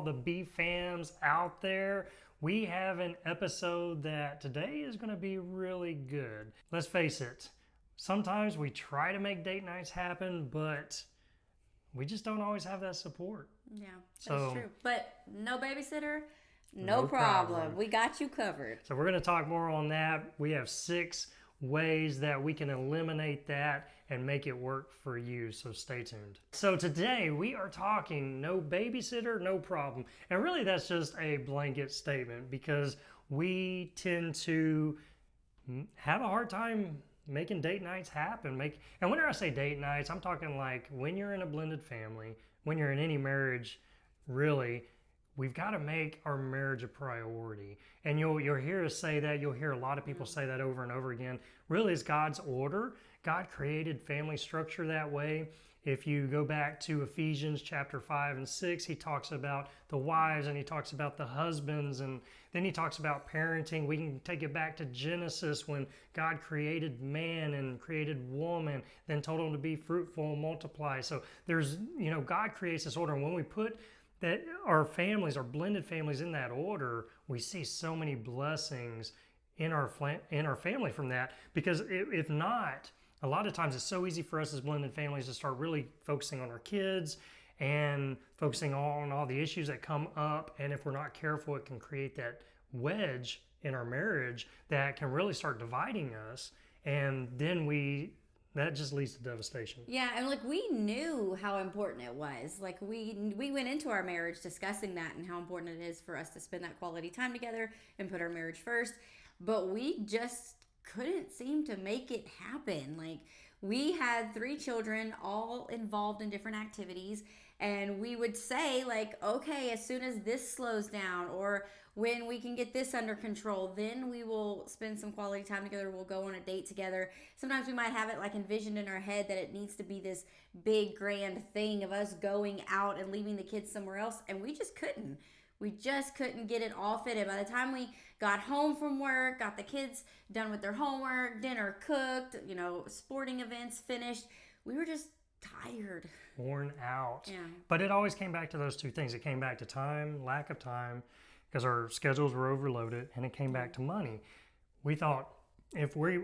the B-fams out there. We have an episode that today is going to be really good. Let's face it, sometimes we try to make date nights happen, but we just don't always have that support. Yeah, that's true. But no babysitter, no problem. problem. We got you covered. So we're going to talk more on that. We have 6 ways that we can eliminate that and make it work for you. So stay tuned. So today we are talking no babysitter, no problem. And really that's just a blanket statement because we tend to have a hard time making date nights happen. And whenever I say date nights, I'm talking like when you're in a blended family, when you're in any marriage, really, we've got to make our marriage a priority. And you'll hear us say that. You'll hear a lot of people say that over and over again. Really, it's God's order. God created family structure that way. If you go back to Ephesians chapter 5 and 6, he talks about the wives and he talks about the husbands, and then he talks about parenting. We can take it back to Genesis when God created man and created woman, then told them to be fruitful and multiply. So there's, God creates this order. And when we put that our families, our blended families in that order, we see so many blessings in our family from that. Because if not, a lot of times it's so easy for us as blended families to start really focusing on our kids and focusing on all the issues that come up. And if we're not careful, it can create that wedge in our marriage that can really start dividing us. And then that just leads to devastation. Yeah, and we knew how important it was. We went into our marriage discussing that and how important it is for us to spend that quality time together and put our marriage first. But we just couldn't seem to make it happen. We had 3 children all involved in different activities, and we would say okay, as soon as this slows down or when we can get this under control, then we will spend some quality time together. We'll go on a date together. Sometimes we might have it envisioned in our head that it needs to be this big grand thing of us going out and leaving the kids somewhere else, and we just couldn't. We just couldn't get it all fitted. By the time we got home from work, got the kids done with their homework, dinner cooked, sporting events finished, we were just tired. Worn out. Yeah. But it always came back to those 2 things. It came back to time, lack of time, because our schedules were overloaded, and it came back to money. We thought if we're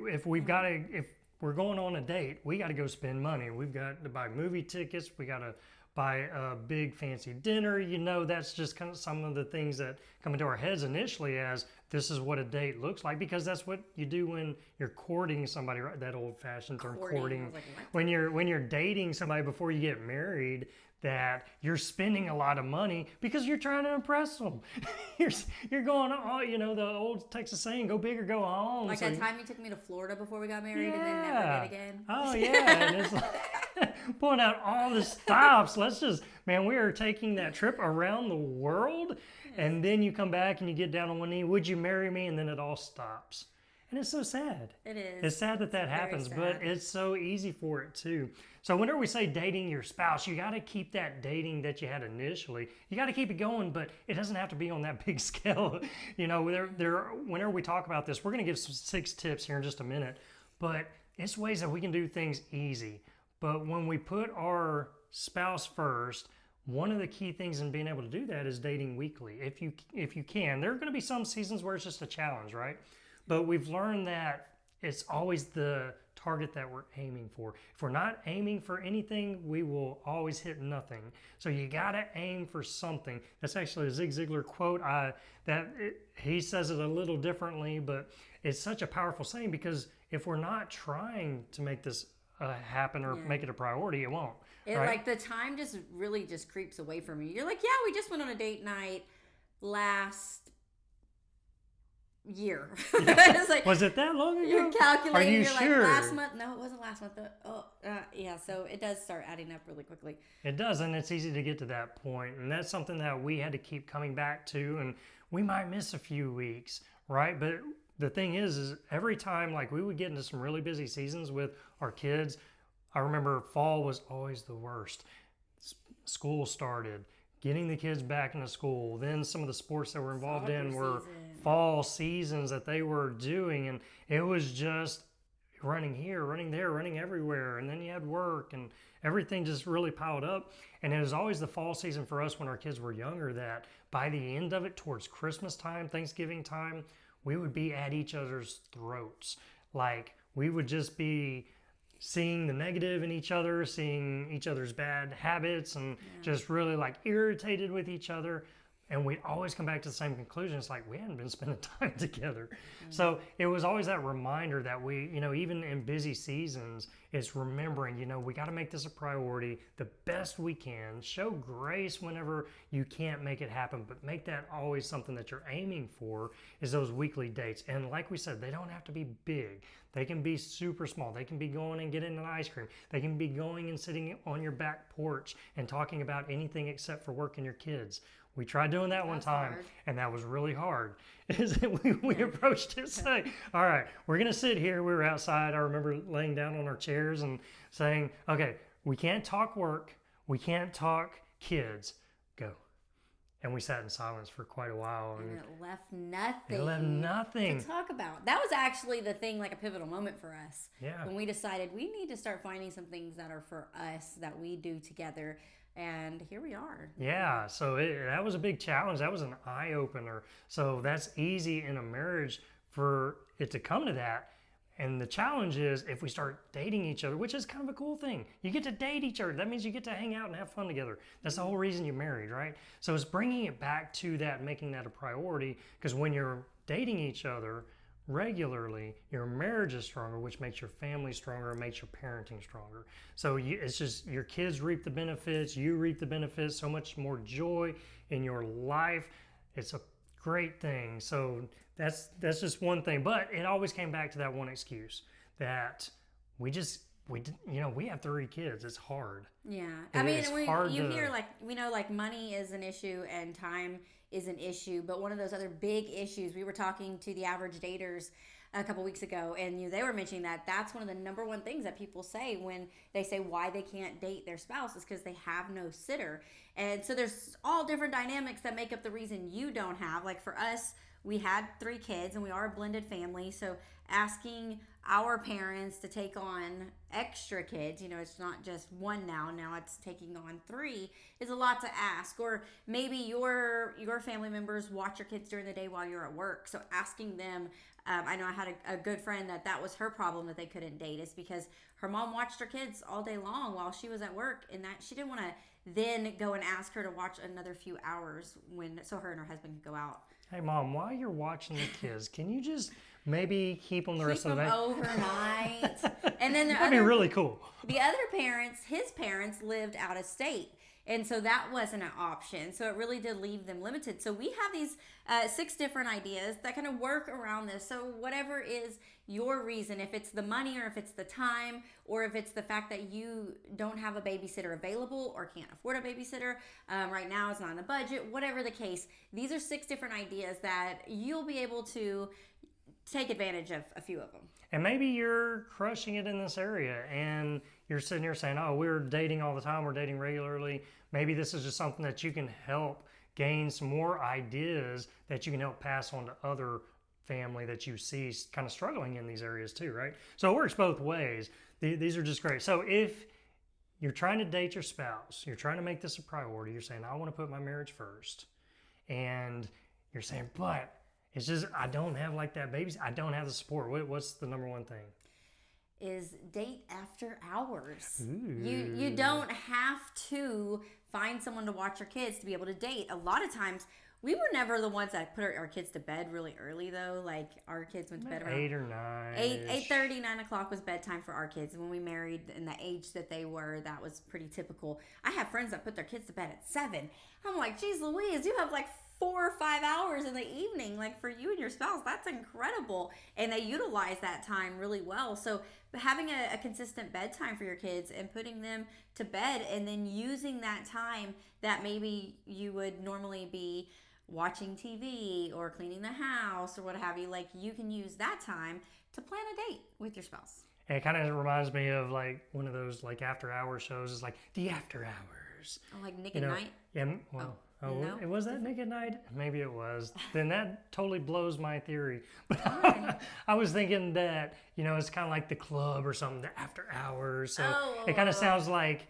going on a date, we got to go spend money. We've got to buy movie tickets. We got to buy a big fancy dinner. That's just kind of some of the things that come into our heads initially as this is what a date looks like, because that's what you do when you're courting somebody, right? That old-fashioned term, courting. When you're dating somebody before you get married, that you're spending a lot of money because you're trying to impress them. you're going, the old Texas saying, go big or go home. That time you took me to Florida before we got married and then never did again. Oh, yeah. And it's pulling out all the stops. We are taking that trip around the world. And then you come back and you get down on one knee. Would you marry me? And then it all stops. And it's so sad. It is. It's sad that happens, but it's so easy for it too. So whenever we say dating your spouse, you got to keep that dating that you had initially. You got to keep it going, but it doesn't have to be on that big scale. Whenever we talk about this, we're going to give some 6 tips here in just a minute, but it's ways that we can do things easy. But when we put our spouse first, one of the key things in being able to do that is dating weekly. If you can, there are going to be some seasons where it's just a challenge, right? But we've learned that it's always the target that we're aiming for. If we're not aiming for anything, we will always hit nothing. So you got to aim for something. That's actually a Zig Ziglar quote. He says it a little differently, but it's such a powerful saying, because if we're not trying to make this happen or make it a priority, it won't. Right? The time just really just creeps away from you. You're we just went on a date night last year. Yeah. Was it that long ago? You're calculating. Are you sure? Last month. No, it wasn't last month. Yeah. So it does start adding up really quickly. It does, and it's easy to get to that point, and that's something that we had to keep coming back to, and we might miss a few weeks, right? But the thing is every time we would get into some really busy seasons with our kids. I remember fall was always the worst. School started. Getting the kids back into school. Then some of the sports that we're involved in were fall seasons that they were doing. And it was running here, running there, running everywhere. And then you had work and everything just really piled up. And it was always the fall season for us when our kids were younger that by the end of it, towards Christmas time, Thanksgiving time, we would be at each other's throats. Like we would just be seeing the negative in each other, seeing each other's bad habits, and just really like irritated with each other. And we'd always come back to the same conclusion. It's like we hadn't been spending time together. So it was always that reminder that we, even in busy seasons, it's remembering, we got to make this a priority the best we can. Show grace whenever you can't make it happen, but make that always something that you're aiming for is those weekly dates. And like we said, they don't have to be big. They can be super small. They can be going and getting an ice cream. They can be going and sitting on your back porch and talking about anything except for work and your kids. We tried doing that one time, and that was really hard. We approached it saying, all right, we're going to sit here. We were outside. I remember laying down on our chairs and saying, okay, we can't talk work. We can't talk kids. Go. And we sat in silence for quite a while. And it left nothing. It left nothing to talk about. That was actually the thing, like a pivotal moment for us. Yeah. When we decided we need to start finding some things that are for us that we do together. And here we are. Yeah, so that was a big challenge. That was an eye-opener. So that's easy in a marriage for it to come to that. And the challenge is if we start dating each other, which is kind of a cool thing. You get to date each other. That means you get to hang out and have fun together. That's the whole reason you're married, right? So it's bringing it back to that, making that a priority. Because when you're dating each other regularly, your marriage is stronger, which makes your family stronger and makes your parenting stronger. So it's just your kids reap the benefits, you reap the benefits, so much more joy in your life. It's a great thing. So that's just one thing. But it always came back to that one excuse that we have 3 kids. It's hard. Yeah. I mean, you hear like money is an issue and time is an issue, but one of those other big issues, we were talking to the average daters a couple weeks ago, and they were mentioning that that's one of the number one things that people say when they say why they can't date their spouse is because they have no sitter. And so there's all different dynamics that make up the reason you don't have. Like for us, we had 3 kids and we are a blended family, so asking our parents to take on extra kids, it's not just one now it's taking on 3, is a lot to ask. Or maybe your family members watch your kids during the day while you're at work, so asking them, I know I had a good friend that was her problem that they couldn't date, is because her mom watched her kids all day long while she was at work, and that she didn't want to then go and ask her to watch another few hours so her and her husband could go out. Hey, Mom, while you're watching the kids, can you just maybe keep them the rest of the night? Overnight. And then that'd be really cool. The other parents, his parents, lived out of state. And so that wasn't an option. So it really did leave them limited. So we have these 6 different ideas that kind of work around this. So whatever is your reason, if it's the money or if it's the time or if it's the fact that you don't have a babysitter available or can't afford a babysitter, right now it's not in the budget, whatever the case, these are 6 different ideas that you'll be able to take advantage of a few of them. And maybe you're crushing it in this area and you're sitting here saying, oh, we're dating all the time, we're dating regularly. Maybe this is just something that you can help gain some more ideas that you can help pass on to other family that you see kind of struggling in these areas too, right? So it works both ways. These are just great. So if you're trying to date your spouse, you're trying to make this a priority, you're saying, I want to put my marriage first. And you're saying, but it's just, I don't have like that baby. I don't have the support. What's the number one thing? Is date after hours. Ooh. You don't have to find someone to watch your kids to be able to date. A lot of times, we were never the ones that put our kids to bed really early though. Like our kids went to bed around 8 or 9. 8:30, 9 o'clock was bedtime for our kids. When we married and the age that they were, that was pretty typical. I have friends that put their kids to bed at 7. I'm like, geez Louise, you have like 4 or 5 hours in the evening, like for you and your spouse. That's incredible. And they utilize that time really well. So having a consistent bedtime for your kids and putting them to bed and then using that time that maybe you would normally be watching TV or cleaning the house or what have you, like you can use that time to plan a date with your spouse. And it kind of reminds me of like one of those like after hour shows. Is like the after hours. Oh, like Nick at Night? Yeah, well, Oh, No? was that Naked Night? Maybe it was. Then that totally blows my theory. But Why? I was thinking that, it's kind of like the club or something, the after hours. So Oh, it kind of sounds like,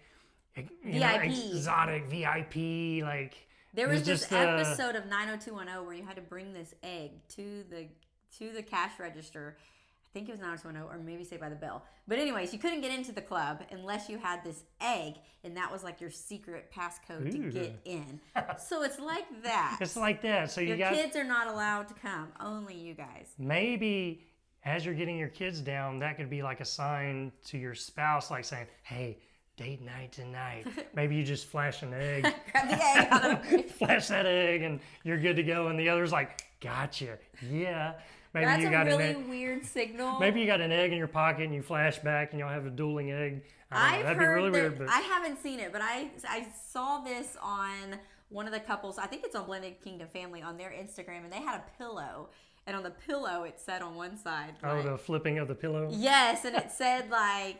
VIP. exotic VIP. Like There it's was this just episode of 90210 where you had to bring this egg to the cash register. I think it was 90210 or maybe Saved by the Bell. But anyways, you couldn't get into the club unless you had this egg, and that was like your secret passcode to get in. So it's like that. It's like that. So your kids are not allowed to come. Only you guys. Maybe as you're getting your kids down, that could be like a sign to your spouse, like saying, "Hey, date night tonight." Maybe you just flash an egg. Grab the egg out of Flash that egg and you're good to go. And the other's like, "Gotcha. Yeah." Maybe That's you got a really weird signal. Maybe you got an egg in your pocket and you flash back and y'all have a dueling egg. I don't know. I've That'd heard be really that, weird. But I haven't seen it, but I saw this on one of the couples. I think it's on Blended Kingdom Family on their Instagram, and they had a pillow, and on the pillow it said on one side. Like, the flipping of the pillow. Yes, and it said like,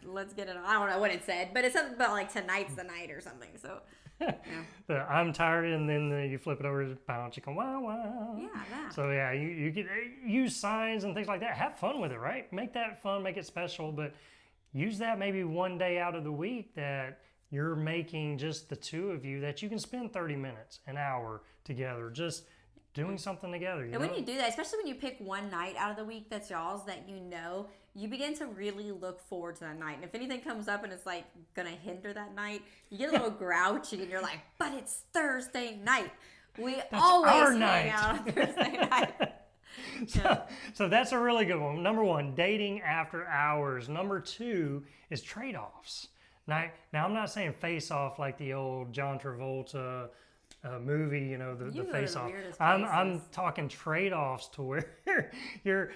"Let's get it on." I don't know what it said, but it's something about like tonight's the night or something. So. Yeah. I'm tired, and then you flip it over to bounce, chicken, wow, wow. Yeah, that. So yeah, you can use signs and things like that. Have fun with it, right? Make that fun, make it special, but use that maybe one day out of the week that you're making just the two of you, that you can spend 30 minutes, an hour together, just doing something together. And when you do that, especially when you pick one night out of the week that's y'all's, that you begin to really look forward to that night. And if anything comes up and it's like gonna hinder that night, you get a little grouchy and you're like, "But it's Thursday night. That's always hang out on Thursday night." So that's a really good one. Number one, dating after hours. Number two is trade-offs. Now I'm not saying face off like the old John Travolta movie, the face off. I'm talking trade-offs to where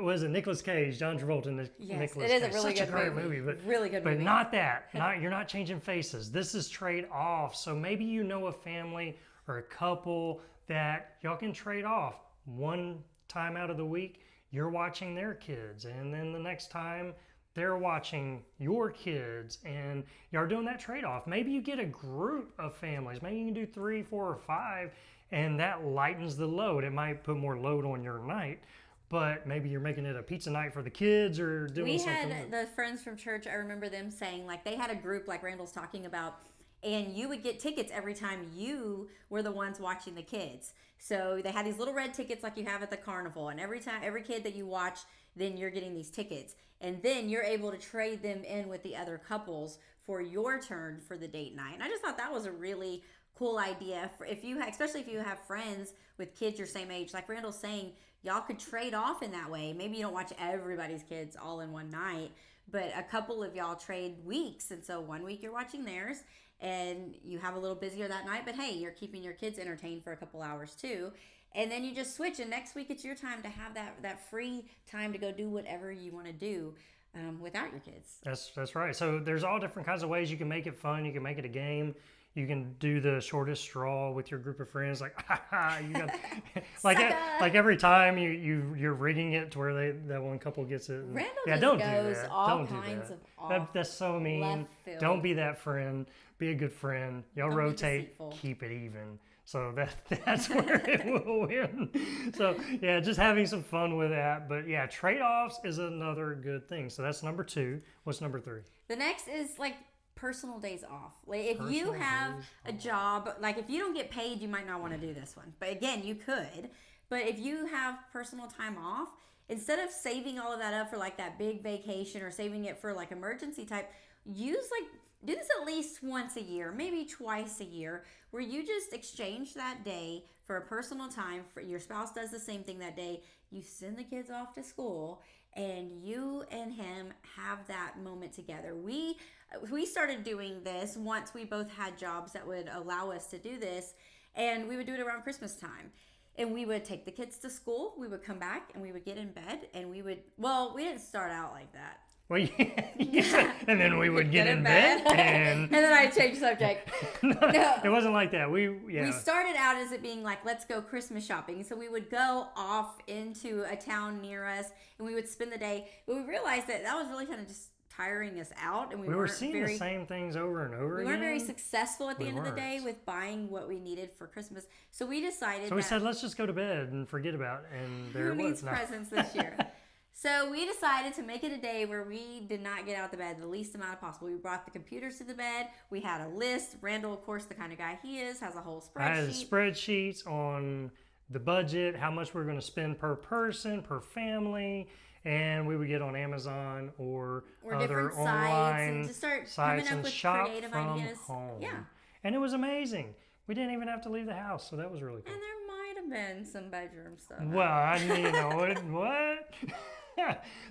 was it Nicolas Cage, John Travolta, yes, Nicolas it is Cage. a really Such good a great movie, but really good movie. But not that. You're not changing faces. This is trade-offs. So maybe you know a family or a couple that y'all can trade off. One time out of the week, you're watching their kids, and then the next time they're watching your kids, and you're doing that trade-off. Maybe you get a group of families. Maybe you can do 3, 4, or 5, and that lightens the load. It might put more load on your night, but maybe you're making it a pizza night for the kids or doing something. We had the friends from church, I remember them saying, like, they had a group like Randall's talking about, and you would get tickets every time you were the ones watching the kids. So they had these little red tickets like you have at the carnival, and every kid that you watch, then you're getting these tickets. And then you're able to trade them in with the other couples for your turn for the date night. And I just thought that was a really cool idea for especially if you have friends with kids your same age. Like Randall's saying, y'all could trade off in that way. Maybe you don't watch everybody's kids all in one night, but a couple of y'all trade weeks. And so one week you're watching theirs, and you have a little busier that night, but hey, you're keeping your kids entertained for a couple hours too. And then you just switch, and next week it's your time to have that free time to go do whatever you want to do without your kids. That's right. So there's all different kinds of ways you can make it fun. You can make it a game. You can do the shortest straw with your group of friends, like you got like every time you're rigging it to where that one couple gets it. And, Randall yeah, just don't goes do that. all Don't kinds do of that. off That's so mean. left field. Don't be that friend. Be a good friend. Y'all Don't be rotate. deceitful. Keep it even. So that's where it will win. So yeah, just having some fun with that. But yeah, trade-offs is another good thing. So that's number 2. What's number 3? The next is like personal days off. Like if you have a job, like if you don't get paid, you might not want to do this one. But again, you could. But if you have personal time off, instead of saving all of that up for like that big vacation or saving it for like emergency type, do this at least once a year, maybe twice a year, where you just exchange that day for a personal time. For your spouse does the same thing that day. You send the kids off to school, and you and him have that moment together. We started doing this once we both had jobs that would allow us to do this, and we would do it around Christmas time. And we would take the kids to school, we would come back, and we would get in bed, and we didn't start out like that. Well, yeah. And then we would get in bed and then I'd change subject. No, it wasn't like that. We started out as it being like, let's go Christmas shopping. So we would go off into a town near us, and we would spend the day. But we realized that was really kind of just tiring us out, and we were seeing the same things over and over we again. weren't very successful at the end of the day with buying what we needed for Christmas. So we decided. So we said, let's just go to bed and forget about it. And there who it was. needs presents this year? So we decided to make it a day where we did not get out of the bed the least amount possible. We brought the computers to the bed. We had a list. Randall, of course, the kind of guy he is, has a whole spreadsheet. I had spreadsheets on the budget, how much we're going to spend per person, per family, and we would get on Amazon or other online and just start sites coming up and with shop creative from ideas. home. Yeah. And it was amazing. We didn't even have to leave the house, so that was really cool. And there might have been some bedroom stuff. Well, I mean, what?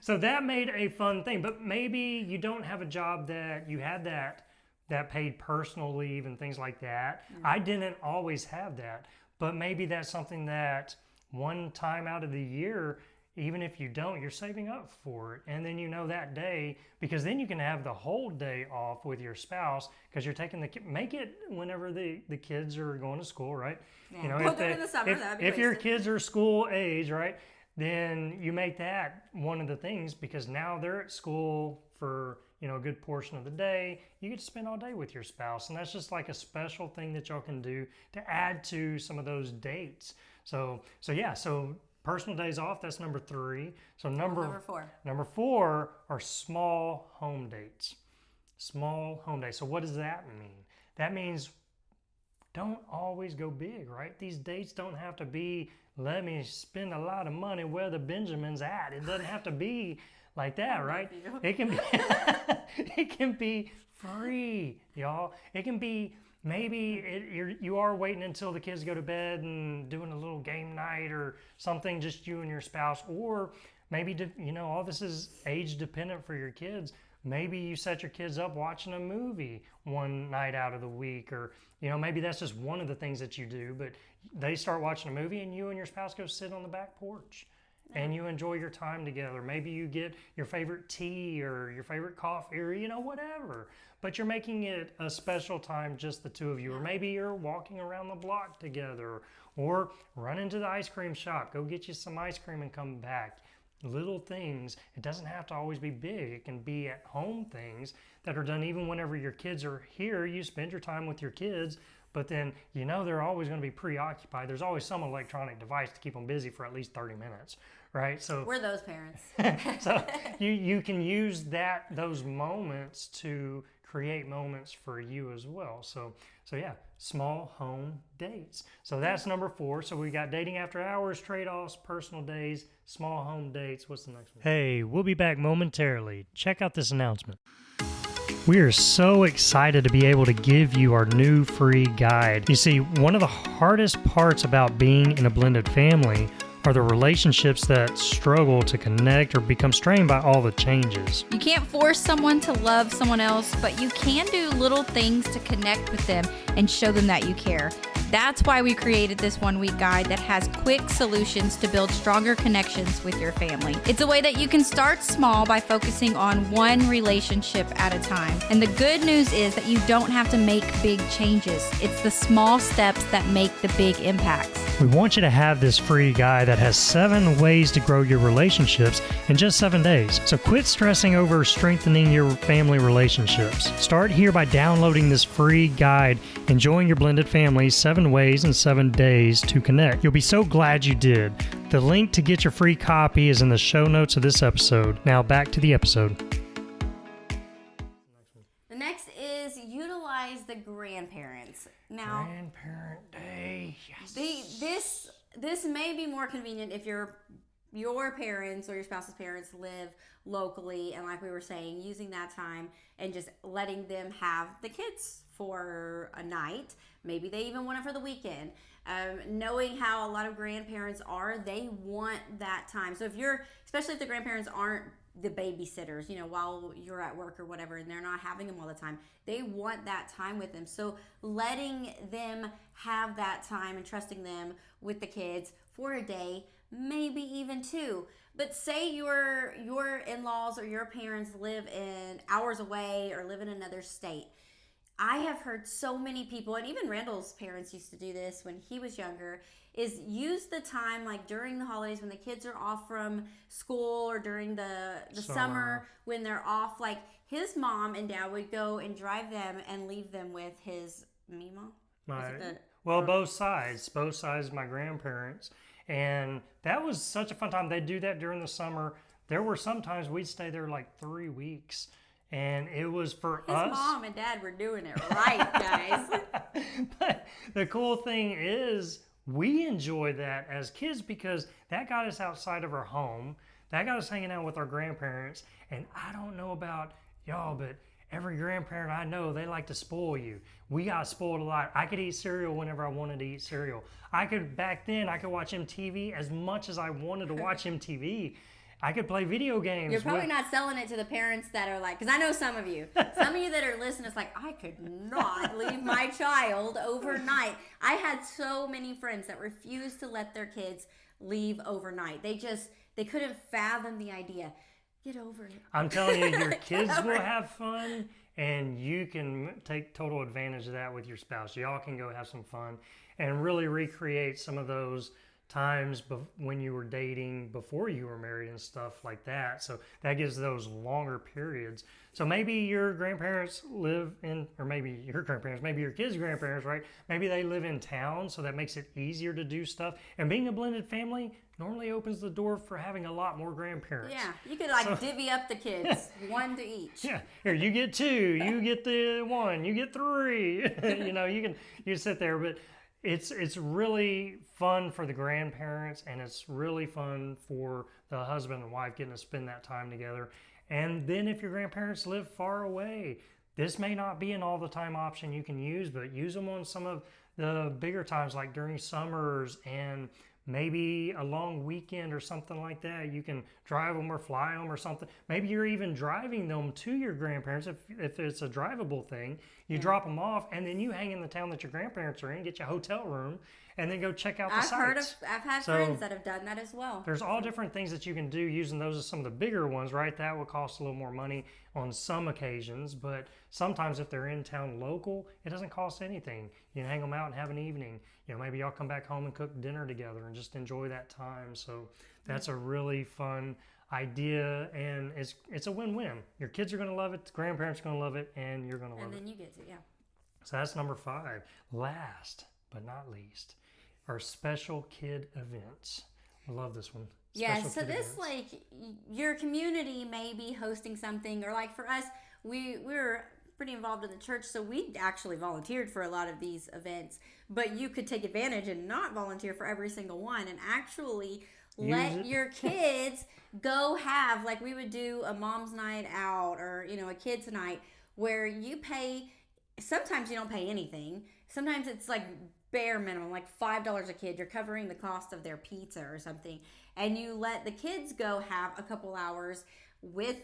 So that made a fun thing, but maybe you don't have a job that you had that paid personal leave and things like that. Mm-hmm. I didn't always have that, but maybe that's something that one time out of the year, even if you don't, you're saving up for it. And then that day, because then you can have the whole day off with your spouse because you're taking make it whenever the kids are going to school, right? Yeah. In the summer, if your kids are school age, right? Then you make that one of the things because now they're at school for a good portion of the day. You get to spend all day with your spouse, and that's just like a special thing that y'all can do to add to some of those dates. So personal days off, that's number 3. So number 4. Number 4 are small home dates. Small home dates. So what does that mean? That means don't always go big, right? These dates don't have to be, let me spend a lot of money where the Benjamin's at. It doesn't have to be like that, right? It can be it can be free, y'all. It can be maybe you are waiting until the kids go to bed and doing a little game night or something, just you and your spouse, or maybe all this is age dependent for your kids. Maybe you set your kids up watching a movie one night out of the week, or maybe that's just one of the things that you do, but they start watching a movie and you and your spouse go sit on the back porch and you enjoy your time together. Maybe you get your favorite tea or your favorite coffee or whatever, but you're making it a special time, just the two of you. Or maybe you're walking around the block together, or run into the ice cream shop, go get you some ice cream and come back. Little things. It doesn't have to always be big. It can be at home things that are done even whenever your kids are here. You spend your time with your kids, but then they're always going to be preoccupied. There's always some electronic device to keep them busy for at least 30 minutes, right? So we're those parents. So you can use those moments to create moments for you as well. So yeah, small home dates. So that's number 4. So we got dating after hours, trade-offs, personal days, small home dates. What's the next one? Hey, we'll be back momentarily. Check out this announcement. We are so excited to be able to give you our new free guide. You see, one of the hardest parts about being in a blended family are the relationships that struggle to connect or become strained by all the changes. You can't force someone to love someone else, but you can do little things to connect with them and show them that you care. That's why we created this 1-week guide that has quick solutions to build stronger connections with your family. It's a way that you can start small by focusing on one relationship at a time. And the good news is that you don't have to make big changes. It's the small steps that make the big impacts. We want you to have this free guide that has 7 ways to grow your relationships in just 7 days. So quit stressing over strengthening your family relationships. Start here by downloading this free guide, Enjoying Your Blended Family, 7 Ways in 7 Days to Connect. You'll be so glad you did. The link to get your free copy is in the show notes of this episode. Now back to the episode. The next is utilize the grandparents. Now, Grandparent Day, yes. This may be more convenient if your parents or your spouse's parents live locally, and like we were saying, using that time and just letting them have the kids for a night. Maybe they even want it for the weekend. Knowing how a lot of grandparents are, they want that time. So especially if the grandparents aren't the babysitters, while you're at work or whatever, and they're not having them all the time, they want that time with them. So letting them have that time and trusting them with the kids for a day, maybe even 2. But say your in-laws or your parents live in hours away or live in another state. I have heard so many people, and even Randall's parents used to do this when he was younger, is use the time like during the holidays when the kids are off from school, or during the summer when they're off. Like his mom and dad would go and drive them and leave them with his Mima. Both sides of my grandparents, and that was such a fun time. They'd do that during the summer. There were sometimes we'd stay there like 3 weeks, and it was for us. His mom and dad were doing it right, guys. But the cool thing is we enjoyed that as kids because that got us outside of our home. That got us hanging out with our grandparents. And I don't know about y'all, but every grandparent I know, they like to spoil you. We got spoiled a lot. I could eat cereal whenever I wanted to eat cereal. Back then, I could watch MTV as much as I wanted to watch MTV. I could play video games. You're probably not selling it to the parents that are like, because I know some of you that are listening, it's like, I could not leave my child overnight. I had so many friends that refused to let their kids leave overnight. They couldn't fathom the idea. Get over it. I'm telling you, your kids will have fun, and you can take total advantage of that with your spouse. Y'all can go have some fun and really recreate some of those times when you were dating before you were married and stuff like that. So that gives those longer periods. So maybe your grandparents live in, or maybe your grandparents, maybe your kids' grandparents, right? Maybe they live in town, so that makes it easier to do stuff. And being a blended family normally opens the door for having a lot more grandparents. Yeah, you could divvy up the kids, one to each. Yeah, here, you get 2, you get the 1, you get 3. You sit there, but it's really fun for the grandparents, and it's really fun for the husband and wife getting to spend that time together. And then if your grandparents live far away, this may not be an all the time option you can use, but use them on some of the bigger times, like during summers and maybe a long weekend or something like that. You can drive them or fly them or something. Maybe you're even driving them to your grandparents if it's a drivable thing. You drop them off, and then you hang in the town that your grandparents are in, get you a hotel room, and then go check out the sites. I've had friends that have done that as well. There's all different things that you can do using those as some of the bigger ones, right? That will cost a little more money on some occasions, but sometimes if they're in town local, it doesn't cost anything. You can hang them out and have an evening. Maybe y'all come back home and cook dinner together and just enjoy that time. So that's a really fun idea, and it's a win-win. Your kids are going to love it, the grandparents are going to love it, and you're going to love it. And then you get to, yeah. So that's number 5. Last but not least, our special kid events. I love this one. Yeah, so this, like, your community may be hosting something, or like for us, we're pretty involved in the church, so we actually volunteered for a lot of these events, but you could take advantage and not volunteer for every single one, and actually let your kids go have, like we would do a mom's night out, or a kids night where you pay. Sometimes you don't pay anything. Sometimes it's like bare minimum, like $5 a kid. You're covering the cost of their pizza or something, and you let the kids go have a couple hours with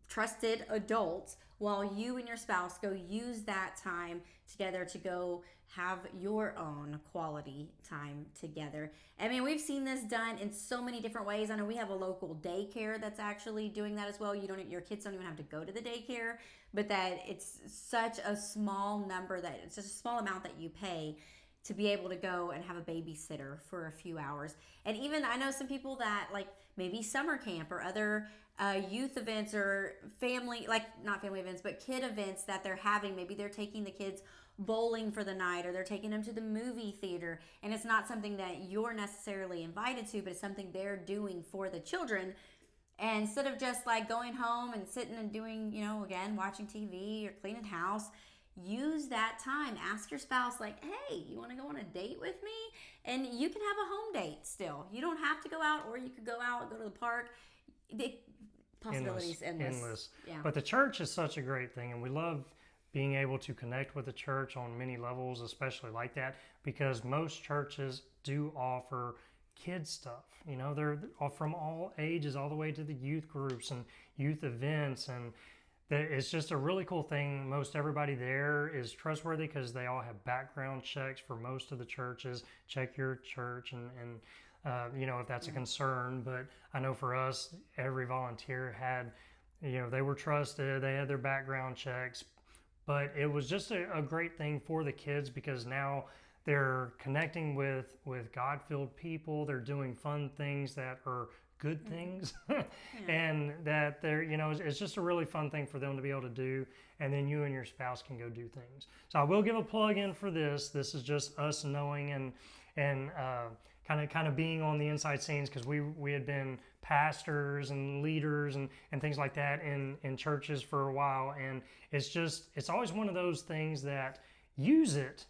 trusted adults while you and your spouse go use that time together to go have your own quality time together. I mean, we've seen this done in so many different ways. I know we have a local daycare that's actually doing that as well. Your kids don't even have to go to the daycare, but that it's such a small number, that it's just a small amount that you pay to be able to go and have a babysitter for a few hours. And even I know some people that like maybe summer camp or other youth events or not family events, but kid events that they're having. Maybe they're taking the kids bowling for the night, or they're taking them to the movie theater, and it's not something that you're necessarily invited to, but it's something they're doing for the children. And instead of just like going home and sitting and doing, again, watching TV or cleaning house, use that time. Ask your spouse, like, hey, you want to go on a date with me? And you can have a home date still. You don't have to go out, or you could go out and go to the park. The possibilities endless. Yeah. But the church is such a great thing, and we love being able to connect with the church on many levels, especially like that, because most churches do offer kids stuff. They're from all ages, all the way to the youth groups and youth events, and it's just a really cool thing. Most everybody there is trustworthy because they all have background checks for most of the churches. Check your church and if that's a concern. But I know for us, every volunteer had, they were trusted. They had their background checks. But it was just a great thing for the kids, because now they're connecting with God-filled people. They're doing fun things that are good things, and that they're, it's just a really fun thing for them to be able to do. And then you and your spouse can go do things. So I will give a plug in for this. This is just us knowing and kind of being on the inside scenes, because we had been pastors and leaders and things like that in churches for a while. And it's always one of those things that use it,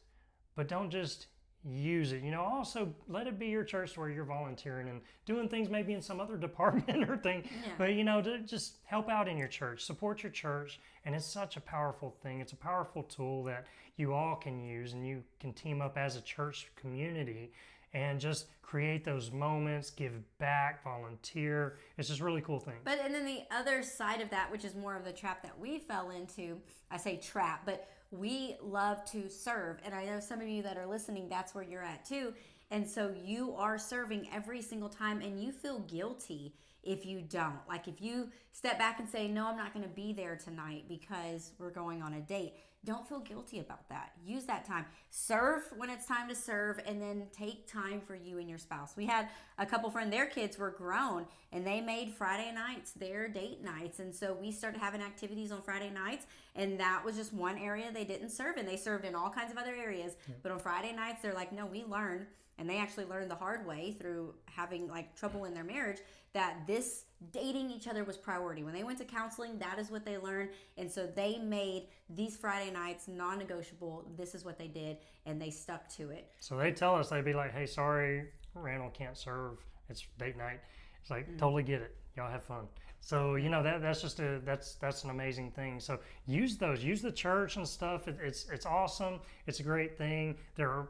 but don't just use it. Also let it be your church where you're volunteering and doing things maybe in some other department or thing. But to just help out in your church, support your church. And it's such a powerful thing. It's a powerful tool that you all can use, and you can team up as a church community and just create those moments, give back, volunteer. It's just a really cool thing. And then the other side of that, which is more of the trap that we fell into, I say trap, but we love to serve. And I know some of you that are listening, that's where you're at too. And so you are serving every single time, and you feel guilty if you don't. Like if you step back and say, no, I'm not going to be there tonight because we're going on a date. Don't feel guilty about that. Use that time. Serve when it's time to serve, and then take time for you and your spouse. We had a couple friends, their kids were grown, and they made Friday nights their date nights. And so we started having activities on Friday nights, and that was just one area they didn't serve in. They served in all kinds of other areas. But on Friday nights, they're like, no, we learned. And they actually learned the hard way through having trouble in their marriage, that this dating each other was priority. When they went to counseling, that is what they learned. And so they made these Friday nights non-negotiable. This is what they did, and they stuck to it. So they tell us, they'd be like, hey, sorry, Randall can't serve. It's date night. It's like, totally get it. Y'all have fun. So, that's just that's an amazing thing. So use the church and stuff. It's awesome. It's a great thing. There are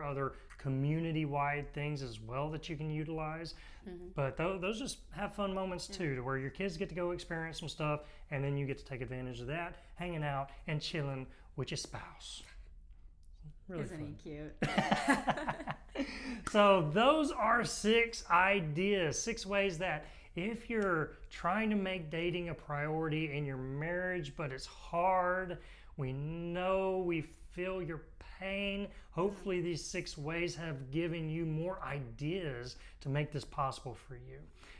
other community-wide things as well that you can utilize. But those just have fun moments too, to where your kids get to go experience some stuff, and then you get to take advantage of that, hanging out and chilling with your spouse. Really Isn't fun. he cute? So those are 6 ideas, 6 ways that if you're trying to make dating a priority in your marriage, but it's hard, we feel your pain. Hopefully these 6 ways have given you more ideas to make this possible for you.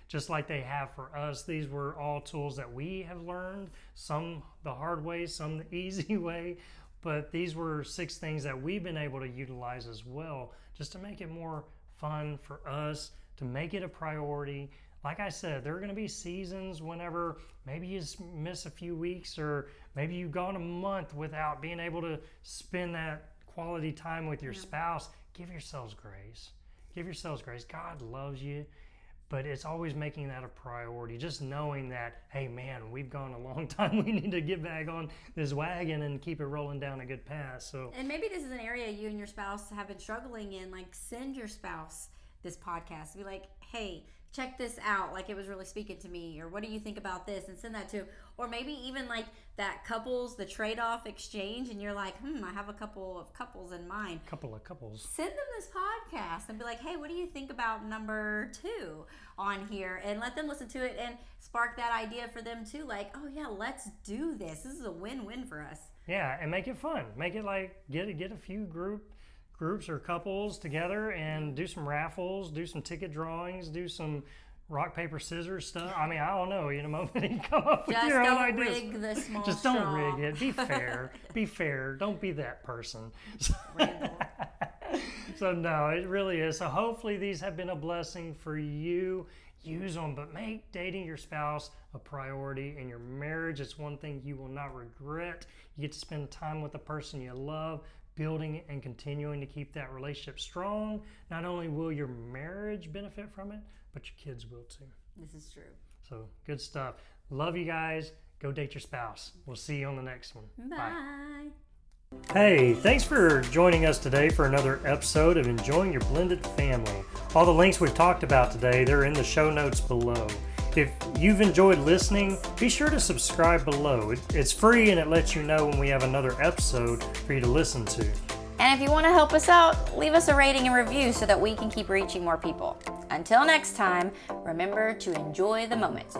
Just like they have for us. These were all tools that we have learned, some the hard way, some the easy way. But these were 6 things that we've been able to utilize as well, just to make it more fun for us, to make it a priority. Like I said, there are going to be seasons whenever maybe you miss a few weeks, or maybe you've gone a month without being able to spend that quality time with your spouse. Give yourselves grace. Give yourselves grace. God loves you. But it's always making that a priority. Just knowing that, hey man, we've gone a long time. We need to get back on this wagon and keep it rolling down a good path. So, and maybe this is an area you and your spouse have been struggling in. Send your spouse this podcast. Be like, hey, check this out. It was really speaking to me. Or what do you think about this? And send that to. Or maybe even that the trade-off exchange, and you're like, I have a couple of couples in mind. Couple of couples. Send them this podcast and be like, hey, what do you think about number 2 on here? And let them listen to it and spark that idea for them too. Oh yeah, let's do this. This is a win-win for us. Yeah, and make it fun. Make it get a few groups or couples together and do some raffles, do some ticket drawings, do some rock, paper, scissors stuff. I mean, I don't know. In a moment, you come up with your own ideas. Just don't rig the small Just straw. don't rig it. Be fair. Be fair. Don't be that person. So no, it really is. So hopefully these have been a blessing for you. Use them, but make dating your spouse a priority in your marriage. It's one thing you will not regret. You get to spend time with the person you love, building and continuing to keep that relationship strong. Not only will your marriage benefit from it, but your kids will too. This is true. So good stuff. Love you guys. Go date your spouse. We'll see you on the next one. Bye. Hey, thanks for joining us today for another episode of Enjoying Your Blended Family. All the links we've talked about today, they're in the show notes below. If you've enjoyed listening, be sure to subscribe below. It's free, and it lets you know when we have another episode for you to listen to. And if you want to help us out, leave us a rating and review so that we can keep reaching more people. Until next time, remember to enjoy the moment.